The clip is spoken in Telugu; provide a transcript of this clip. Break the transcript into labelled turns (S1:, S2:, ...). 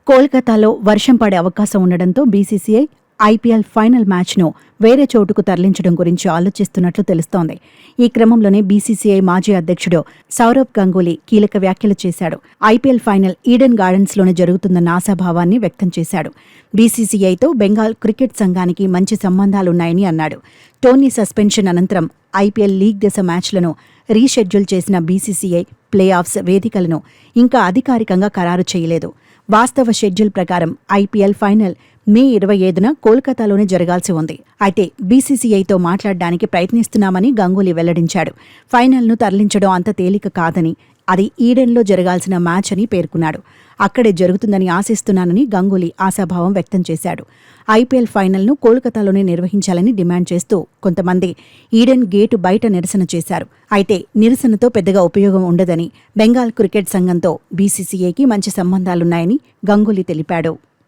S1: కోల్కతాలో వర్షం పడే అవకాశం ఉండడంతో బీసీసీఐ ఐపీఎల్ ఫైనల్ మ్యాచ్ను వేరే చోటుకు తరలించడం గురించి ఆలోచిస్తున్నట్లు తెలుస్తోంది. ఈ క్రమంలోనే బీసీసీఐ మాజీ అధ్యక్షుడు సౌరవ్ గంగూలీ కీలక వ్యాఖ్యలు చేశాడు. ఐపీఎల్ ఫైనల్ ఈడెన్ గార్డెన్స్లోనే జరుగుతుందన్న ఆశాభావాన్ని వ్యక్తం చేశాడు. బీసీసీఐతో బెంగాల్ క్రికెట్ సంఘానికి మంచి సంబంధాలున్నాయని అన్నాడు. టోనీ సస్పెన్షన్ అనంతరం ఐపీఎల్ లీగ్ దశ మ్యాచ్లను రీషెడ్యూల్ చేసిన బీసీసీఐ ప్లే ఆఫ్స్ వేదికలను ఇంకా అధికారికంగా ఖరారు చేయలేదు. వాస్తవ షెడ్యూల్ ప్రకారం ఐపీఎల్ ఫైనల్ మే 25న కోల్కతాలోనే జరగాల్సి ఉంది. అయితే బీసీసీఐతో మాట్లాడడానికి ప్రయత్నిస్తున్నామని గంగూలీ వెల్లడించాడు. ఫైనల్ను తరలించడం అంత తేలిక కాదని, అది ఈడెన్లో జరగాల్సిన మ్యాచ్ అని పేర్కొన్నాడు. అక్కడే జరుగుతుందని ఆశిస్తున్నానని గంగూలీ ఆశాభావం వ్యక్తం చేశాడు. ఐపీఎల్ ఫైనల్ను కోల్కతాలోనే నిర్వహించాలని డిమాండ్ చేస్తూ కొంతమంది ఈడెన్ గేటు బయట నిరసన చేశారు. అయితే నిరసనతో పెద్దగా ఉపయోగం ఉండదని, బెంగాల్ క్రికెట్ సంఘంతో బీసీసీఐకి మంచి సంబంధాలున్నాయని గంగూలీ తెలిపాడు.